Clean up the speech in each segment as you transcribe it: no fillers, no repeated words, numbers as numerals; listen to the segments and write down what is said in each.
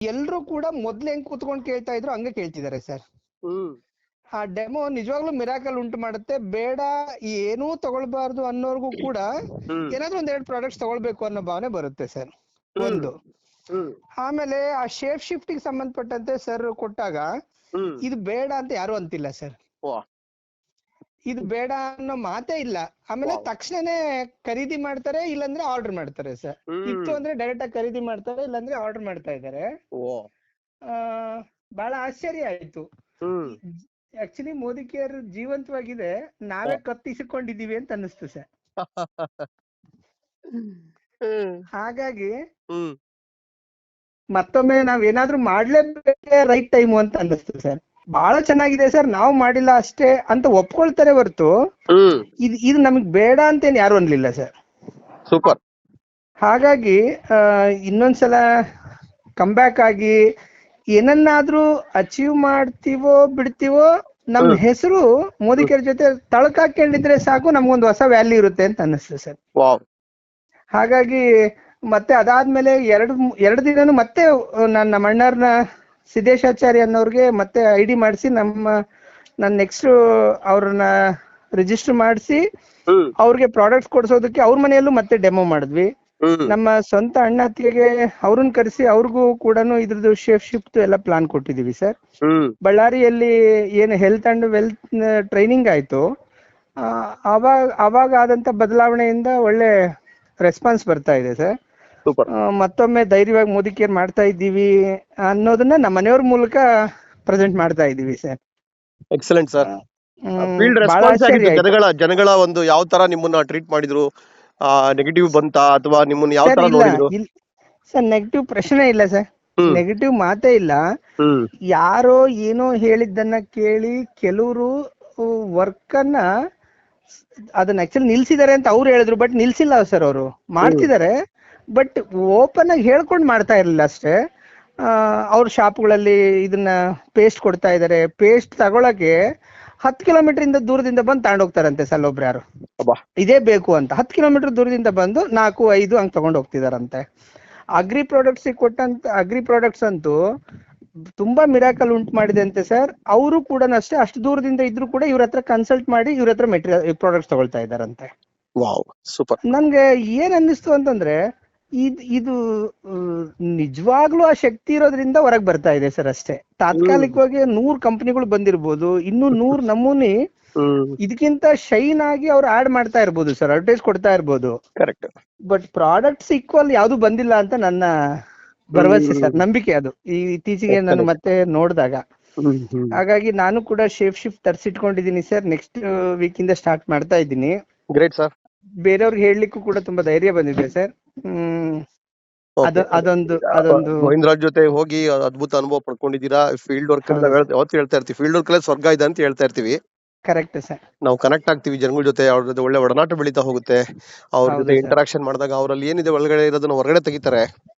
ಎಲ್ರು ಕೂಡ ಮೊದ್ಲು ಹೆಂಗ್ ಕೂತ್ಕೊಂಡು ಕೇಳ್ತಾ ಇದ್ರು ಹಂಗೆ ಕೇಳ್ತಿದ್ದಾರೆ ಸರ್. ಹ್ಮ್ ಆ ಡೆಮೋ ನಿಜವಾಗ್ಲೂ ಮಿರಾಕಲ್ ಉಂಟು ಮಾಡುತ್ತೆ. ಬೇಡ ಏನೂ ತಗೊಳ್ಬಾರ್ದು ಅನ್ನೋರ್ಗು ಕೂಡ ಹ್ಮ್ ಏನಾದ್ರೂ ಒಂದೆರಡು ಪ್ರಾಡಕ್ಟ್ಸ್ ತಗೊಳ್ಬೇಕು ಅನ್ನೋ ಭಾವನೆ ಬರುತ್ತೆ ಸರ್. ಒಂದು ಹ್ಮ್ ಆಮೇಲೆ ಆ ಶೇಪ್ ಶಿಫ್ಟ್ ಗೆ ಸಂಬಂಧಪಟ್ಟಂತೆ ಸರ್ ಕೊಟ್ಟಾಗ ಹ್ಮ್ ಇದು ಬೇಡ ಅಂತ ಯಾರು ಅಂತಿಲ್ಲ ಸರ್. ವಾ ಇದು ಬೇಡ ಅನ್ನೋ ಮಾತೇ ಇಲ್ಲ. ಆಮೇಲೆ ವಾವ್. ತಕ್ಷಣನೇ ಖರೀದಿ ಮಾಡ್ತಾರೆ, ಇಲ್ಲಾಂದ್ರೆ ಆರ್ಡರ್ ಮಾಡ್ತಾರೆ ಸರ್. ಇತ್ತು ಅಂದ್ರೆ ಡೈರೆಕ್ಟ್ ಆಗಿ ಖರೀದಿ ಮಾಡ್ತಾರೆ, ಇಲ್ಲಾಂದ್ರೆ ಆರ್ಡರ್ ಮಾಡ್ತಾ ಇದ್ದಾರೆ. ಓ ಆ ಬಹಳ ಆಶ್ಚರ್ಯ ಆಯ್ತು. ಹ್ಮ್ ಆಕ್ಚುಲಿ ಮೋದಿ ಕೇರ್ ಜೀವಂತವಾಗಿದೆ, ನಾವೇ ಕತ್ತಿಸಿಕೊಂಡಿದೀವಿ ಅಂತ ಅನ್ನಿಸ್ತು ಸರ್. ಹಾಗಾಗಿ ಹ್ಮ್ ಮತ್ತೊಮ್ಮೆ ನಾವ್ ಏನಾದ್ರೂ ಮಾಡ್ಲೇಬೇಕೆ ರೈಟ್ ಟೈಮು ಅಂತ ಅನ್ನಿಸ್ತು ಸರ್. ಬಹಳ ಚೆನ್ನಾಗಿದೆ ಸರ್, ನಾವು ಮಾಡಿಲ್ಲ ಅಷ್ಟೇ ಅಂತ ಒಪ್ಕೊಳ್ತಾರೆ ಹೊರತು ಹ್ಮ್ ಇದು ನಮಗ್ ಬೇಡ ಅಂತೇನ್ ಯಾರು ಅನ್ಲಿಲ್ಲ ಸರ್. ಸೂಪರ್. ಹಾಗಾಗಿ ಇನ್ನೊಂದ್ಸಲ ಕಂಬ್ಯಾಕ್ ಆಗಿ ಏನನ್ನಾದ್ರೂ ಅಚೀವ್ ಮಾಡ್ತೀವೋ ಬಿಡ್ತೀವೋ, ನಮ್ ಹೆಸರು ಮೋದಿ ಕೇರ್ ಜೊತೆ ತಳಕಾಕೊಂಡಿದ್ರೆ ಸಾಕು, ನಮ್ಗೊಂದು ಹೊಸ ವ್ಯಾಲ್ಯೂ ಇರುತ್ತೆ ಅಂತ ಅನ್ನಿಸ್ತು ಸರ್. ವಾವ್. ಹಾಗಾಗಿ ಮತ್ತೆ ಅದಾದ್ಮೇಲೆ ಎರಡು ದಿನನು ಮತ್ತೆ ನಮ್ಮ ಅಣ್ಣರ್ನ ಸಿದ್ದೇಶಾಚಾರ್ಯ ಅನ್ನೋರ್ಗೆ ಮತ್ತೆ ID ಮಾಡಿಸಿ ನಾನು ನೆಕ್ಸ್ಟ್ ಅವ್ರನ್ನ ರಿಜಿಸ್ಟರ್ ಮಾಡಿಸಿ ಅವ್ರಿಗೆ ಪ್ರಾಡಕ್ಟ್ಸ್ ಕೊಡ್ಸೋದಕ್ಕೆ ಅವ್ರ ಮನೆಯಲ್ಲೂ ಮತ್ತೆ ಡೆಮೋ ಮಾಡಿದ್ವಿ. ನಮ್ಮ ಸ್ವಂತ ಅಣ್ಣ ಅತ್ತಿಗೆಗೆ ಅವ್ರನ್ನ ಕರೆಸಿ ಅವ್ರಿಗೂ ಕೂಡ ಇದ್ರದ್ದು ಶೇಪ್ ಶಿಫ್ಟ್ ಎಲ್ಲ ಪ್ಲಾನ್ ಕೊಟ್ಟಿದೀವಿ ಸರ್. ಬಳ್ಳಾರಿಯಲ್ಲಿ ಏನು ಹೆಲ್ತ್ ಅಂಡ್ ವೆಲ್ತ್ ಟ್ರೈನಿಂಗ್ ಆಯ್ತು, ಅವಾಗ ಆದಂತ ಬದಲಾವಣೆಯಿಂದ ಒಳ್ಳೆ ರೆಸ್ಪಾನ್ಸ್ ಬರ್ತಾ ಇದೆ ಸರ್. ಮತ್ತೊಮ್ಮೆ ಧೈರ್ಯವಾಗಿ ಮೋದಿ ಕೇರ್ ಮಾಡ್ತಾ ಇದ್ದೀವಿ ಅನ್ನೋದನ್ನ ನಮ್ಮ ಮನೆಯವ್ರ ಮೂಲಕ ಪ್ರೆಸೆಂಟ್ ಮಾಡ್ತಾ ಇದ್ದೀವಿ sir. Excellent sir. Field response ಆಗಿತ್ತು, ಜನಗಳ ಒಂದು ಯಾವ ತರ ನಿಮ್ಮನ್ನ ಟ್ರೀಟ್ ಮಾಡಿದ್ರು? ನೆಗೆಟಿವ್ ಬಂತಾ ಅಥವಾ ನಿಮ್ಮನ್ನ ಯಾವ ತರ ನೋಡಿದ್ರು? ಸರ್ ನೆಗೆಟಿವ್ ಪ್ರಶ್ನೆ ಇಲ್ಲ ಸರ್, ನೆಗೆಟಿವ್ ಮಾತೇ ಇಲ್ಲ. ಯಾರೋ ಏನೋ ಹೇಳಿದ್ದನ್ನ ಕೇಳಿ ಕೆಲವರು ವರ್ಕ್ ಅನ್ನ ಅದನ್ನ ಆಕ್ಚುಲಿ ನಿಲ್ಸಿದ್ದಾರೆ ಅಂತ ಅವ್ರು ಹೇಳಿದ್ರು, ಬಟ್ ನಿಲ್ಸಿಲ್ಲ ಸರ್. ಅವರು ಮಾಡ್ತಿದ್ದಾರೆ, ಬಟ್ ಓಪನ್ ಆಗಿ ಹೇಳ್ಕೊಂಡು ಮಾಡ್ತಾ ಇರ್ಲಿಲ್ಲ ಅಷ್ಟೇ. ಅವ್ರ ಶಾಪ್ಗಳಲ್ಲಿ ಇದನ್ನ ಪೇಸ್ಟ್ ಕೊಡ್ತಾ ಇದಾರೆ, ಪೇಸ್ಟ್ ತಗೊಳಕ್ಕೆ 10 ಕಿಲೋಮೀಟರ್ ಇಂದ ದೂರದಿಂದ ಬಂದು ತಗೊಂಡೋಗ್ತಾರಂತೆ ಸರ್. ಒಬ್ರು ಯಾರು ಇದೇ ಬೇಕು ಅಂತ 10 ಕಿಲೋಮೀಟರ್ ದೂರದಿಂದ ಬಂದು 4-5 ಹಂಗ್ ತಗೊಂಡ್ ಹೋಗ್ತಿದಾರಂತೆ. ಅಗ್ರಿ ಪ್ರಾಡಕ್ಟ್ಸ್ ಅಂತೂ ತುಂಬಾ ಮಿರಾಕಲ್ ಉಂಟು ಮಾಡಿದೆ ಅಂತೆ ಸರ್. ಅವರು ಕೂಡ ಅಷ್ಟೇ, ಅಷ್ಟು ದೂರದಿಂದ ಇದ್ರು ಕೂಡ ಇವ್ರ ಹತ್ರ ಕನ್ಸಲ್ಟ್ ಮಾಡಿ ಇವ್ರ ಹತ್ರ ಮೆಟೀರಿಯಲ್ ಪ್ರಾಡಕ್ಟ್ಸ್ ತಗೊಳ್ತಾ ಇದಾರಂತೆ. ನನ್ಗೆ ಏನ್ ಅನ್ನಿಸ್ತು ಅಂತಂದ್ರೆ, ಇದು ನಿಜವಾಗ್ಲೂ ಆ ಶಕ್ತಿ ಇರೋದ್ರಿಂದ ಹೊರಗೆ ಬರ್ತಾ ಇದೆ ಸರ್ ಅಷ್ಟೇ. ತಾತ್ಕಾಲಿಕವಾಗಿ 100 ಕಂಪನಿಗಳು ಬಂದಿರ್ಬೋದು, ಇನ್ನು 100 ನಮೂನಿ ಇದಕ್ಕಿಂತ ಶೈನ್ ಆಗಿ ಅವ್ರು ಆಡ್ ಮಾಡ್ತಾ ಇರ್ಬೋದು ಸರ್, ಅಡ್ವರ್ಟೈಸ್ ಕೊಡ್ತಾ ಇರ್ಬೋದು. ಬಟ್ ಪ್ರಾಡಕ್ಟ್ಸ್ ಈಕ್ವಲ್ ಯಾವ್ದು ಬಂದಿಲ್ಲ ಅಂತ ನನ್ನ ಭರವಸೆ ಸರ್, ನಂಬಿಕೆ. ಅದು ಇತ್ತೀಚೆಗೆ ನಾನು ಮತ್ತೆ ನೋಡಿದಾಗ. ಹಾಗಾಗಿ ನಾನು ಕೂಡ ಶೇಪ್ ಶಿಫ್ಟ್ ತರಿಸಿಟ್ಕೊಂಡಿದ್ದೀನಿ ಸರ್. ನೆಕ್ಸ್ಟ್ ವೀಕ್ ಇಂದ ಸ್ಟಾರ್ಟ್ ಮಾಡ್ತಾ ಇದ್ದೀನಿ. Great sir. ಬೇರೆಯವ್ರಿಗೆ ಹೇಳಲಿಕ್ಕೂ ಕೂಡ ತುಂಬಾ ಧೈರ್ಯ ಬಂದಿದೆ ಸರ್. ಅದೊಂದು ಗೋವಿಂದರಾಜ್ ಜೊತೆ ಹೋಗಿ ಅದ್ಭುತ ಅನುಭವ ಪಡ್ಕೊಂಡಿದ್ದೀರಾ. ಫೀಲ್ಡ್ ವರ್ಕ್ ಯಾವತ್ತು ಹೇಳ್ತಾ ಇರ್ತೀವಿ, ಫೀಲ್ಡ್ ವರ್ಕ್ ಅಲ್ಲೇ ಸ್ವರ್ಗ ಇದೆ ಅಂತ ಹೇಳ್ತಾ ಇರ್ತೀವಿ. Correct sir. ನಾವು ಕನೆಕ್ಟ್ ಆಗ್ತೀವಿ ಜನಗಳ ಜೊತೆ, ಅವ್ರ ಜೊತೆ ಒಳ್ಳೆ ಒಡನಾಟ ಬೆಳೀತಾ ಹೋಗುತ್ತೆ. ಅವ್ರ ಜೊತೆ ಇಂಟರಾಕ್ಷನ್ ಮಾಡಿದಾಗ ಅವರಲ್ಲಿ ಏನಿದೆ ಒಳಗಡೆ ಇರೋದನ್ನ ಹೊರಗಡೆ ತೆಗಿತಾರೆ.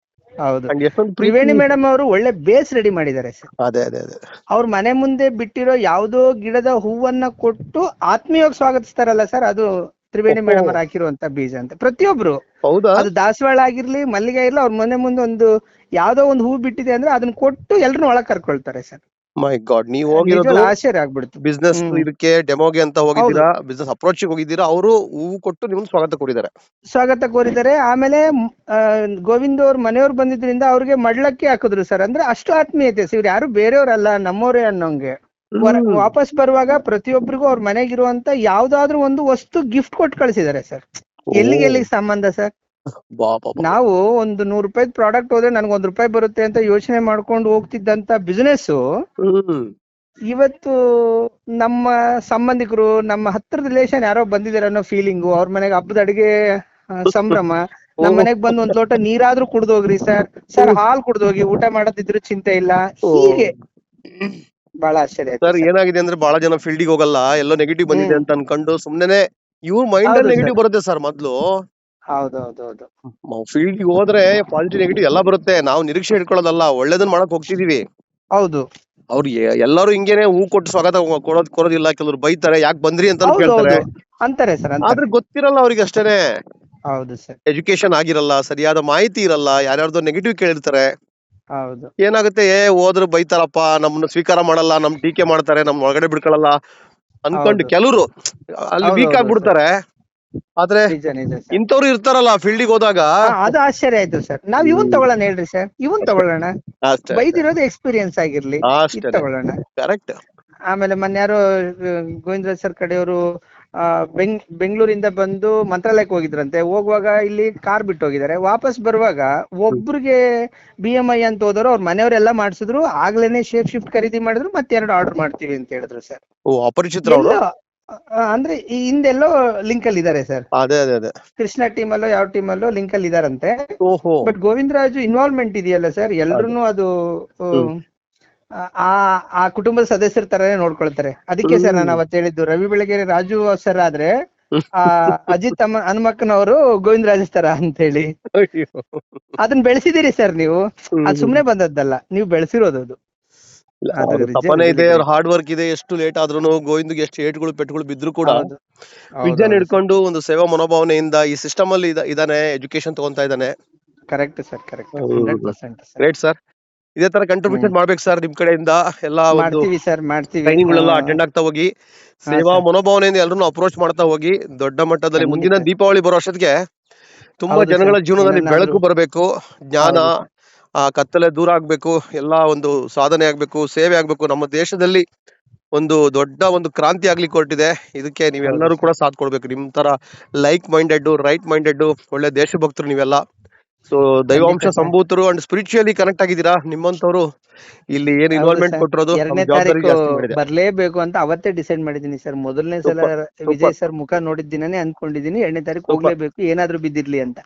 ಹೌದು, ತ್ರಿವೇಣಿ ಮೇಡಮ್ ಅವರು ಒಳ್ಳೆ ಬೇಸ್ ರೆಡಿ ಮಾಡಿದ್ದಾರೆ ಸರ್. ಅದೇ ಅವ್ರ ಮನೆ ಮುಂದೆ ಬಿಟ್ಟಿರೋ ಯಾವ್ದೋ ಗಿಡದ ಹೂವನ್ನ ಕೊಟ್ಟು ಆತ್ಮೀಯವಾಗಿ ಸ್ವಾಗತಿಸ್ತಾರಲ್ಲ ಸರ್, ಅದು ತ್ರಿವೇಣಿ ಮೇಡಮ್ ಅವ್ರು ಹಾಕಿರುವಂತ ಬೀಜ ಅಂತ. ಪ್ರತಿಯೊಬ್ರು, ಅದು ದಾಸವಾಳ ಆಗಿರ್ಲಿ ಮಲ್ಲಿಗೆ ಆಗಿರ್ಲಿ, ಅವ್ರ ಮನೆ ಮುಂದೆ ಒಂದು ಯಾವ್ದೋ ಒಂದು ಹೂ ಬಿಟ್ಟಿದೆ ಅಂದ್ರೆ ಅದನ್ನ ಕೊಟ್ಟು ಎಲ್ರನ್ನ ಒಳಗ್ ಕರ್ಕೊಳ್ತಾರೆ ಸರ್. ಮೈ ಗಾಡ್, ನೀವು ಹೋಗಿರೋದು ಆಶ್ಚರ್ಯ ಆಗ್ಬಿಡ್ತು. ಬಿಸ್ನೆಸ್ ಇದಕ್ಕೆ ಡೆಮೋಗೆ ಅಂತ ಹೋಗಿದ್ದೀರಾ, ಬಿಸ್ನೆಸ್ ಅಪ್ರೋಚ್ ಹೋಗಿದ್ದೀರಾ, ಅವರು ಹೂವು ಕೊಟ್ಟು ನಿಮ್ಗೆ ಸ್ವಾಗತ ಕೋರಿದ್ದಾರೆ. ಆಮೇಲೆ ಗೋವಿಂದ್ ಅವ್ರ ಮನೆಯವ್ರು ಬಂದಿದ್ರಿಂದ ಅವ್ರಿಗೆ ಮಡ್ಲಕ್ಕೆ ಹಾಕಿದ್ರು ಸರ್. ಅಂದ್ರೆ ಅಷ್ಟು ಆತ್ಮೀಯತೆ ಸರ್, ಇವ್ರು ಯಾರು ಬೇರೆಯವ್ರಲ್ಲ, ನಮ್ಮವ್ರೆ ಅನ್ನೋಂಗೆ. ವಾಪಸ್ ಬರುವಾಗ ಪ್ರತಿಯೊಬ್ಬರಿಗೂ ಅವ್ರ ಮನೆಗಿರುವಂತ ಯಾವ್ದಾದ್ರು ಒಂದು ವಸ್ತು ಗಿಫ್ಟ್ ಕೊಟ್ಟು ಕಳ್ಸಿದ್ದಾರೆ ಸರ್. ಎಲ್ಲಿಗೆ ಸಂಬಂಧ ಸರ್? ನಾವು ಒಂದು 100 ರೂಪಾಯಿ ಪ್ರಾಡಕ್ಟ್ ಹೋದ್ರೆ ನನ್ಗೆ ₹1 ಬರುತ್ತೆ ಅಂತ ಯೋಚನೆ ಮಾಡ್ಕೊಂಡು ಹೋಗ್ತಿದ್ದಂತ ಬಿಸ್ನೆಸ್ ಇವತ್ತು ನಮ್ಮ ಸಂಬಂಧಿಕರು, ನಮ್ಮ ಹತ್ತಿರದ ರಿಲೇಷನ್ ಯಾರೋ ಬಂದಿದ್ದಾರೆ ಅನ್ನೋ ಫೀಲಿಂಗು, ಅವ್ರ ಮನೆಗೆ ಹಬ್ಬದ ಅಡಿಗೆ ಸಂಭ್ರಮ, ನಮ್ ಮನೆಗ್ ಬಂದು 1 ಲೋಟ ನೀರಾದ್ರೂ ಕುಡ್ದೋಗ್ರಿ ಸರ್, ಹಾಲ್ ಕುಡ್ದೋಗಿ, ಊಟ ಮಾಡೋದಿದ್ರು ಚಿಂತೆ ಇಲ್ಲ. ಹೀಗೆ ಬಹಳ ಆಶ್ಚರ್ಯ ಸರ್. ಏನಾಗಿದೆ ಅಂದ್ರೆ ಬಹಳ ಜನ ಫೀಲ್ಡಿಗೆ ಹೋಗಲ್ಲ, ಎಲ್ಲೋ ನೆಗೆಟಿವ್ ಬಂದಿದೆ ಅಂತ ಅನ್ಕೊಂಡು ಸುಮ್ನೆ ಇವ್ರ ಮೈಂಡ್ ಅಲ್ಲಿ ನೆಗೆಟಿವ್ ಬರುತ್ತೆ ಸರ್. ಮೊದ್ಲು ಹೌದೌದೌದು, ಫೀಲ್ಡ್ ಹೋದ್ರೆ ಪಾಸಿಟಿವ್ ನೆಗೆಟಿವ್ ಎಲ್ಲ ಬರುತ್ತೆ. ನಾವು ನಿರೀಕ್ಷೆ ಇಟ್ಕೊಳ್ಳೋದಲ್ಲ, ಒಳ್ಳೇದನ್ನ ಮಾಡಕ್ ಹೋಗ್ತಿದೀವಿ. ಹೌದು, ಅವ್ರು ಎಲ್ಲರೂ ಹಿಂಗೇನೆ ಹೂ ಕೊಟ್ಟು ಸ್ವಾಗತ ಕೊಡೋದಿಲ್ಲ. ಕೆಲವ್ರು ಬೈತಾರೆ, ಯಾಕೆ ಬಂದ್ರಿ ಅಂತ ಕೇಳ್ತಾರೆ ಅಂತಾರೆ ಸರ್. ಆದ್ರೆ ಗೊತ್ತಿರಲ್ಲ ಅವ್ರಿಗೆ ಅಷ್ಟೇನೆ. ಹೌದು ಸರ್. ಎಜುಕೇಶನ್ ಆಗಿರಲ್ಲ, ಸರಿಯಾದ ಮಾಹಿತಿ ಇರಲ್ಲ, ಯಾರ್ಯಾರ್ದೋ ನೆಗೆಟಿವ್ ಕೇಳಿರ್ತಾರೆ. ಹೌದು ಏನಾಗುತ್ತೆ ಹೋದ್ರು ಬೈತಾರಪ್ಪ, ನಮ್ಮನ್ನ ಸ್ವೀಕಾರ ಮಾಡಲ್ಲ, ನಮ್ ಟೀಕೆ ಮಾಡ್ತಾರೆ, ನಮ್ ಒಳಗಡೆ ಬಿಡ್ಕೊಳಲ್ಲ ಅನ್ಕೊಂಡು ಹೌದು ಕೆಲವ್ರು ಅಲ್ಲಿ ವೀಕ್ ಹೌದೌದು ಸರ್ ಆಗ್ಬಿಡ್ತಾರೆ. ಆದ್ರೆ ನಿಜ ನಿಜ ಸರ್. ಇಂಥವ್ರು ಇರ್ತಾರಲ್ಲ ಫೀಲ್ಡಿಗೆ ಹೋದಾಗ. ಅದು ಆಶ್ಚರ್ಯ ಆಯ್ತು ಸರ್. ನಾವ್ ಇವನ್ ತಗೊಳ್ಳೋಣ ಹೇಳ್ರಿ ಸರ್, ಇವನ್ ತಗೊಳ್ಳೋಣ, ಅಷ್ಟೇ ಬೈದಿರೋದು ಎಕ್ಸ್ಪೀರಿಯನ್ಸ್ ಆಗಿರ್ಲಿ, ಇದ್ ಅಷ್ಟೇ ತಗೊಳ್ಳೋಣ. ಕರೆಕ್ಟ್. ಆಮೇಲೆ ಮೊನ್ನೆ ಯಾರೋ ಗೋವಿಂದರಾಜ್ ಸರ್ ಕಡೆಯವರು ಬೆಂಗಳೂರಿಂದ ಬಂದು ಮಂತ್ರಾಲಯಕ್ಕೆ ಹೋಗಿದ್ರಂತೆ. ಹೋಗುವಾಗ ಇಲ್ಲಿ ಕಾರ್ ಬಿಟ್ಟು ಹೋಗಿದ್ದಾರೆ. ವಾಪಸ್ ಬರುವಾಗ ಒಬ್ರಿಗೆ BMI ಅಂತ ಹೋದವರು ಅವ್ರ ಮನೆಯವರೆಲ್ಲ ಮಾಡಿಸಿದ್ರು. ಆಗ್ಲೇನೆ ಶೇಪ್ ಶಿಫ್ಟ್ ಖರೀದಿ ಮಾಡಿದ್ರು, ಮತ್ತೆ 2 ಆರ್ಡರ್ ಮಾಡ್ತೀವಿ ಅಂತ ಹೇಳಿದ್ರು ಸರ್. ಓ ಅಪರಿಚಿತರ ಅವರು? ಅಂದ್ರೆ ಈ ಹಿಂದೆಲ್ಲೋ ಲಿಂಕ್ ಅಲ್ಲಿ ಇದಾರೆ ಸರ್. ಅದೇ ಅದೇ ಅದೇ ಕೃಷ್ಣ ಟೀಮ್ ಅಲ್ಲೋ ಯಾವ ಟೀಮ್ ಅಲ್ಲೋ ಲಿಂಕ್ ಅಲ್ಲಿ ಇದಾರಂತೆ. ಓಹೋ. ಬಟ್ ಗೋವಿಂದರಾಜು ಇನ್ವಾಲ್ವ್ಮೆಂಟ್ ಇದೆಯಲ್ಲ ಸರ್, ಎಲ್ರು ಅದು ಆ ಕುಟುಂಬದ ಸದಸ್ಯರ ತರನೇ ನೋಡ್ಕೊಳ್ತಾರೆ. ಅದಕ್ಕೆ ಸರ್ ನಾನು ಅವತ್ತು ಹೇಳಿದ್ದು, ರವಿ ಬೆಳಗೆರೆ ರಾಜು ಸರ್ ಆದ್ರೆ ಅಜಿತ್ ಹನುಮಕ್ಕನವರು ಗೋವಿಂದರಾಜ್ ತರ ಅಂತ ಹೇಳಿ. ಅದನ್ನ ಬೆಳೆಸಿದಿರಿ ಸರ್ ನೀವು, ಅದು ಸುಮ್ನೆ ಬಂದದ್ದಲ್ಲ, ನೀವು ಬೆಳೆಸಿರೋದು ಅದು. ತಪನೆ ಇದೆ, ಅವ್ರ ಹಾರ್ಡ್ ವರ್ಕ್ ಇದೆ. ಎಷ್ಟು ಲೇಟ್ ಆದ್ರೂ ಗೋವಿಂದ್ಗೆ ಎಷ್ಟು ಏಟ್ಗಳು ಪೆಟ್ಗಳು ಬಿದ್ರು ಕೂಡ ವಿಷನ್ ಹಿಡ್ಕೊಂಡು ಒಂದು ಸೇವಾ ಮನೋಭಾವನೆಯಿಂದ ಈ ಸಿಸ್ಟಮ್ ಅಲ್ಲಿ ಇದಾನೆ, ಎಜುಕೇಶನ್ ತಗೊಂತಾ ಇದ್ದಾನೆ. Correct sir, correct 100%. Great sir. ಇದೇ ತರ ಕಂಟ್ರಿಬ್ಯೂಷನ್ ಮಾಡ್ಬೇಕು ಸರ್ ನಿಮ್ ಕಡೆಯಿಂದ. ಎಲ್ಲಾ ಮಾಡ್ತೀವಿ ಸರ್, ಮಾಡ್ತೀವಿ. ಟ್ರೈನಿಂಗ್ಗಳೆಲ್ಲ ಅಟೆಂಡ್ ಆಗ್ತಾ ಹೋಗಿ, ಸೇವಾ ಮನೋಭಾವನೆಯಿಂದ ಎಲ್ಲರನ್ನು ಅಪ್ರೋಚ್ ಮಾಡ್ತಾ ಹೋಗಿ, ದೊಡ್ಡ ಮಟ್ಟದಲ್ಲಿ ಮುಂದಿನ ದೀಪಾವಳಿ ಬರೋ ಅಷ್ಟೊತ್ತಿಗೆ ತುಂಬಾ ಜನಗಳ ಜೀವನದಲ್ಲಿ ಬೆಳಕು ಬರಬೇಕು, ಜ್ಞಾನ ಕತ್ತಲೆ ದೂರ ಆಗ್ಬೇಕು, ಎಲ್ಲಾ ಒಂದು ಸಾಧನೆ ಆಗ್ಬೇಕು, ಸೇವೆ ಆಗ್ಬೇಕು. ನಮ್ಮ ದೇಶದಲ್ಲಿ ಒಂದು ದೊಡ್ಡ ಒಂದು ಕ್ರಾಂತಿ ಆಗ್ಲಿಕ್ಕೆ ಹೊರಟಿದೆ. ಇದಕ್ಕೆ ನೀವೆಲ್ಲರೂ ಕೂಡ ಸಾಥ್ ಕೊಡ್ಬೇಕು. ನಿಮ್ ತರ ಲೈಕ್ ಮೈಂಡೆಡ್, ರೈಟ್ ಮೈಂಡೆಡ್, ಒಳ್ಳೆ ದೇಶಭಕ್ತರು ನೀವೆಲ್ಲ. ಸೊ ದೈವಾಂಶ ಸಂಭೂತರು ಅಂಡ್ ಸ್ಪಿರಿಚುಯಲಿ ಕನೆಕ್ಟ್ ಆಗಿದ್ದೀರಾ. ನಿಮ್ಮಂತವ್ರು ಇಲ್ಲಿ ಏನ್ ಇನ್ವಾಲ್ವ್ಮೆಂಟ್ ಕೊಟ್ಟಿರೋದು 2ನೇ ತಾರೀಕು ಬರ್ಲೇಬೇಕು ಅಂತ ಅವತ್ತೇ ಡಿಸೈಡ್ ಮಾಡಿದೀನಿ ಸರ್. ಮೊದಲನೇ ಸಲ ವಿಜಯ್ ಸರ್ ಮುಖ ನೋಡಿದ ದಿನನೇ ಅನ್ಕೊಂಡಿದೀನಿ 2ನೇ ತಾರೀಕು ಹೋಗ್ಲೇಬೇಕು, ಏನಾದ್ರೂ ಬಿದ್ದಿರ್ಲಿ ಅಂತ.